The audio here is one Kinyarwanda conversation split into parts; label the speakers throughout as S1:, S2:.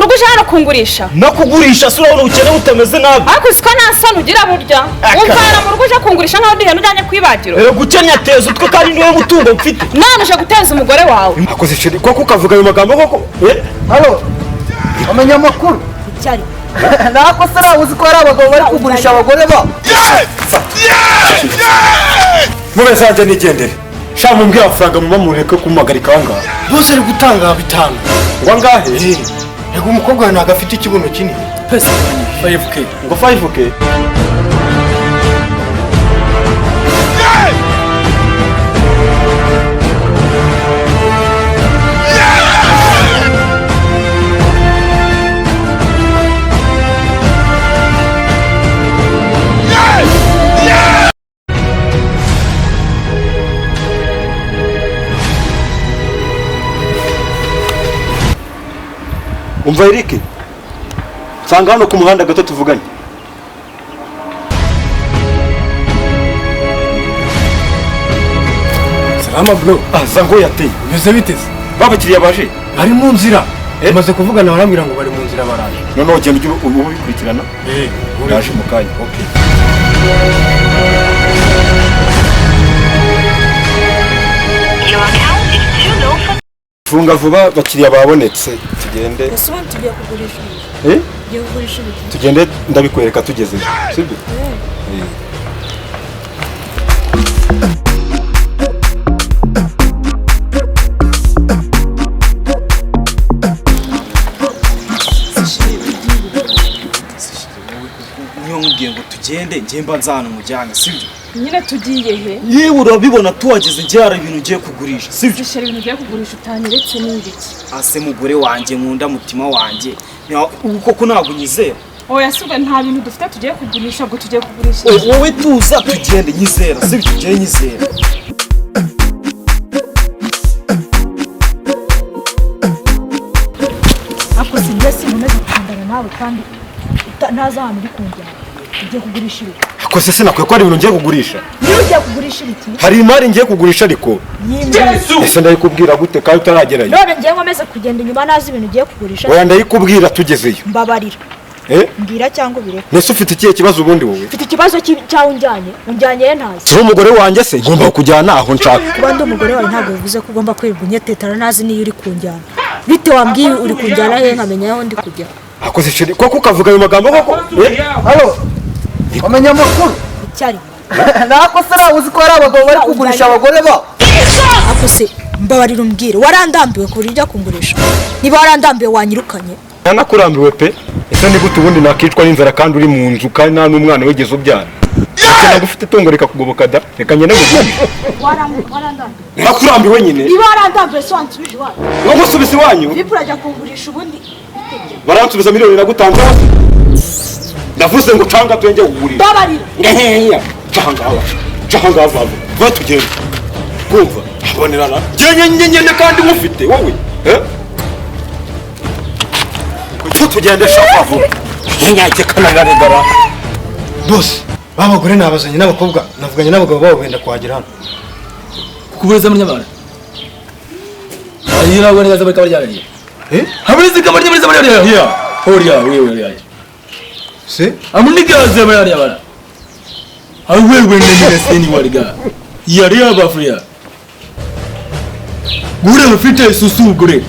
S1: rugo uje hano kungurisha
S2: no kugurisha sura urabona ukene utameze nabi
S1: ariko siko nta soni ugira burya umvana mu rugo uje kungurisha nkaho ndi hano ujyanye kwibagiro
S2: gukenya teza utwe kandi niwe mutungo mfite
S1: none uje guteza umugore wawe
S2: akoze sheri koko ukavuga ayo magambo koko
S3: halo amenya amakuru
S1: cyari
S3: nako sara uzi ko ari abagabo bari kugurisha abagore ba
S2: mube sanje nigendere sha mumbwira amafaranga muma mureke kumuhagarika ahangaha
S3: bose ari gutanga bitanga
S2: ngo angahe
S3: yego umukobwa ntabwo afite ikibuno kinini
S2: pesa 5k ngo 5k umva Eric nsanga hano ku muhanda gato tuvuganye
S3: salama bro
S2: zango yateye
S3: bise biteze
S2: babakiriya baje
S3: ari mu nzira maze kuvugana barambwira ngo bari mu nzira baraje
S2: noneho ugenda ubikurikirana uraje mu kanya okay funga vuba bakiriya babonetse tugende
S1: ese ubu tugiye kugurisha tugiye kugurisha ibiki
S2: tugende ndabikwereka tugeze sibyo
S4: niyo nkubwiye ngo tugende njye mba nzana umujyane sibyo
S1: nyine tugiye he
S4: yewe urabibona tuhageze njye hari ibintu ugiye kugurisha sibyo
S1: zishira ibintu ugiye kugurisha utanyeretse n'ibiki
S4: ase mugore wanjye nkunda mutima wanjye ubu koko ntabwo unyizera
S1: oya sibwo nta bintu dufite tugiye kugurisha ngo tugiye kugurisha
S4: wowe tuza tugende nyizera sibyo njye nyizera
S1: ako sinjye sinkomeza gukundana nawe kandi ntazi ahantu uri kunjyana ugiye kugurisha ibiki
S2: akose sinakwiye ko hari ibintu ngiye kugurisha
S1: niba ugiye kugurisha ibiki
S2: hari imari ngiye kugurisha ariko ese ndayikubwira gute kandi utaragerayo
S1: none ngiye nkomeze kugenda inyuma nazi ibintu ugiye kugurisha
S2: oya ndayikubwira tugezeyo
S1: mbabarira mbwira cyangwa ubireke
S2: nese ufite ikihe kibazo ubundi wowe
S1: mfite ikibazo cyawe unjyanye ntazi
S2: si umugore wanjye se ngomba kujyana aho nshaka
S1: kuba ndi umugore wawe ntabwo bivuze ko ugomba kwirirwa unyetetara nazi niyo uri kunjyana bite wambwiye uri kunjyana he nkamenya aho ndi kujya
S2: akoze sheri koko ukavuga ayo magambo koko
S3: halo amenya amakuru
S1: cyari
S3: nako sara uzi ko ari abagabo bari kugurisha abagore ba
S1: ako se mbabarira umbwire warandambiwe ku buryo ujya kungurisha niba warandambiwe wanyirukanye
S2: nanakurambiwe pe ese ni gute ubundi nakicwa n'inzara kandi uri mu nzu kandi nta n'umwana wigeze ubyara ntabwo ufite itungo rikakugoboka da reka ngende kugurisha
S1: warandambiwe
S2: nakurambiwe nyine
S1: niba warandambiwe so wansubije iwanyu
S2: no gusubiza iwanyu
S1: vipi urajya kungurisha ubundi
S2: baransubiza miliyoni nagutanze hasi ndavuze ngo canga twenge kugurisha
S1: mbabarira
S2: ngeheya canga va tugende kumva abonerana nyene kandi mufite wowe cyo tugende shaka vuba nyake kanagaregara
S3: bose babagore nabazanye n'abakobwa navuganye n'abagabo babo benda kuhagera hano
S5: kubuza muri nyamara ayira bone gaza bakaba ryaranye haburize kamar nyamara muri ya horiya wewe
S3: se
S5: amuni gaza bari yabara awewe nene seni wariga yari abafriya gure bafite isusu gure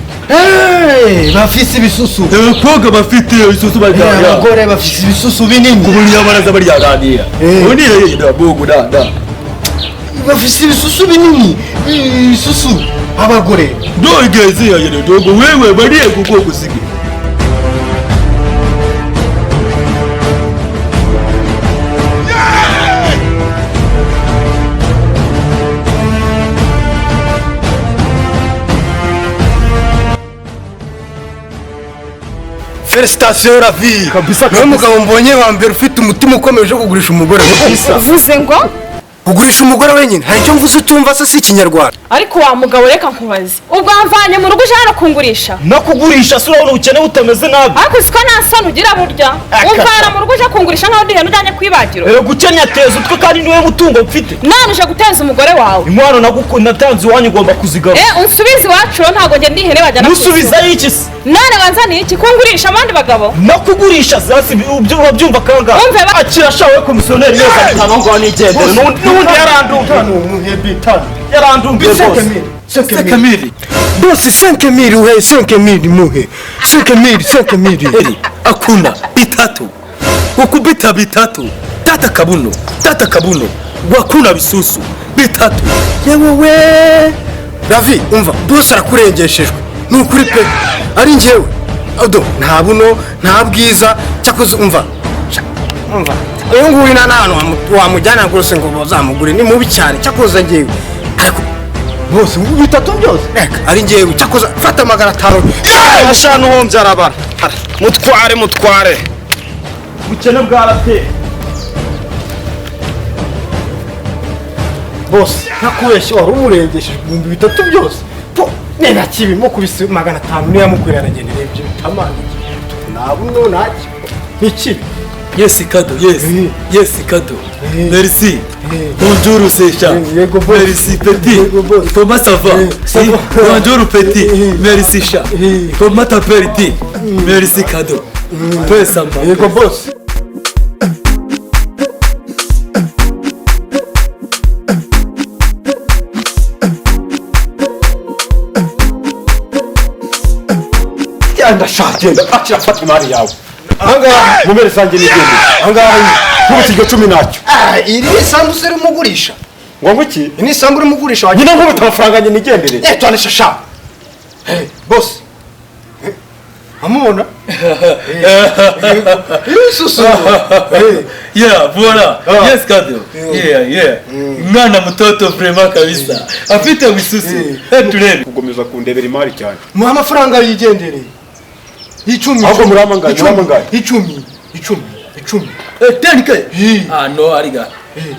S3: bafise ibisusu
S5: abakobwa bafite isusu bari
S3: abagore bafise ibisusu binini
S5: kuburi yabara bari yaganira undi yenda bogo da
S3: bafise ibisusu binini isusu abagore
S5: dogeze yayene dogo wewe bari kuko kusige
S3: Félicitations la vie
S2: kabisa
S3: niwe mugabo mbonye wa mbere ufite umutima ukomeje kugurisha umugore
S1: uvuze ngo
S3: kugurisha umugore wenyine hari icyo mvuze utumva se si ikinyarwanda
S1: ariko wa mugabo reka nkubaze ubwo wamvanye mu rugo uje hano kungurisha
S2: no kugurisha sura urabona ukene utameze nabi
S1: ariko siko nta soni ugira burya umvana mu rugo uje kungurisha nkaho ndi hano ujyanye kwibagiro
S2: gukenya teza utwe kandi niwe mutungo mfite
S1: none uje guteza umugore wawe
S2: inkwano natanze iwanyu ugomba kuzigaba
S1: unsubize iwacu ntabwo njye ndihene bajyana
S2: musubiza iki se
S6: none wanzaniye iki ko ngurisha abandi bagabo
S4: no kugurisha zasi urabyumva kanga
S6: Umve
S4: akira shawe komisiyoneri yose atanga ngo nigendere n'undi yarandumbiye rwose
S3: 5000 bosi 5000 uhe 5000 muhe 5000
S5: Hakuna bitatu. Ukubita bitatu. Tata kabuno. Wakuna bisusu bitatu.
S3: yewe Ravi umva bosi arakurengeshejwe nukuri pe ari njyewe odo nta buno nta bwiza cyakoze umva uyu nguyu nta hantu wamujyana rwose ngo bazamugure ni mubi cyane cyakoze njyewe ariko bose bitatu byose reka ari njyewe cyakoze fata 500
S4: ashana uwo mbyarabara mutware bukene bwarateye
S3: bose ntakubeshye wari umurengesheje 3000 byose po nena kibimo kubise 500 niyo yamukwira aragendera ibyo bitamana nabuno naki niki
S5: Yes Kado, yes. Yes Kado. Merci. Bonjour Secha. Merci petit. Comment ça va? Bonjour petit. Merci Cha. Comment t'appelles-tu? Merci Kado. Peu sympa.
S3: yego boss
S2: ndashagenda akira fata imari yawe ahangaha mumere sange nigende ahangaha nkubitijwe 10 nacyo
S3: iri isambu se rumugurisha
S2: ngo nguki
S3: ni isambu rumugurisha
S2: nyine nkubita amafaranga njye nigendere
S3: twanisha sha boss amubona isusu
S5: Yeah, voilà. Yes Kado. Yeah. Mwana mtoto vraiment kabisa. Afite wisusu. Turebe.
S2: kugomeza kundebera imari cyane
S3: mu amafaranga yigendere 10
S2: ahubwo muramangaye
S3: 10
S5: 10k. Ah no, ariga.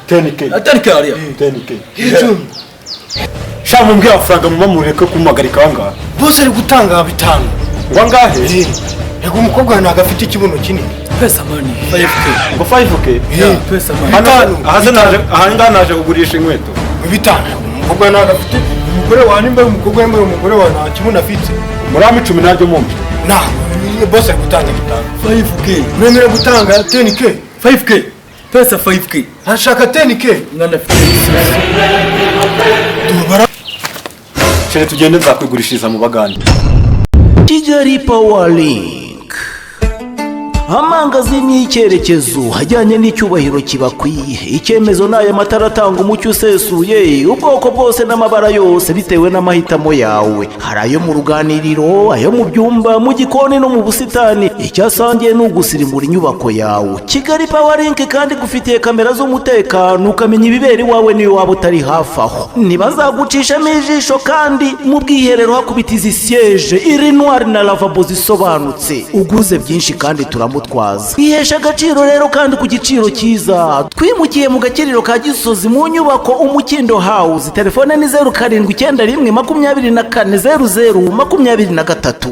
S2: 10k
S5: 10k ariya.
S2: 10k
S3: 10
S2: sha mumbwe amafaranga mumamureke kumagarika ahangaha
S3: bose ari gutanga 5
S2: ngo angahe
S3: yego umukobwa wanjye agafite ikibuno kinini
S5: Pesa money. 5k.
S2: ngo 5k
S5: Pesa money.
S2: ahangaha naje kugurisha inkweto
S3: 5 umukobwa wanjye agafite umugore wanjye umukobwa yambaye umugore wa nta kibuno afite
S2: murama 10 naryo mumbi
S3: na bose ari gutanga
S5: 5k.
S3: mwemere gutanga 10k
S5: 5k. Pesa 5k.
S3: ashaka 10k
S5: Ngana
S2: chere tugende nzakwigurishiriza mu bagande
S7: Kigali Power Link, amangazini y'icyerekezo hajyanye n'icyubahiro kibakwiye. Icyemezo n'aya matara atanga umucyo usesuye, ubwoko bwose n'amabara yose bitewe n'amahitamo yawe. Hari ayo mu ruganiriro, ayo mu byumba, mu gikoni no mu busitani. Icyasangiye ni ugusirimbura inyubako yawe. Kigali Power Link kandi gufitiye kamera z'umutekano, ukamenya ibibera iwawe niyo waba utari hafi aho. Ntibazagucishamo ijisho kandi mu bwiherero hakubita izi siyeje, iri noir na lavabo zisobanutse. Uguze byinshi kandi turamutwaza. Ihesha agaciro rero kandi ku giciro cyiza. Twimukiye mu gakiriro ka Gisozi mu nyubako Umukindo House. Telefone ni 0791 24 00 23.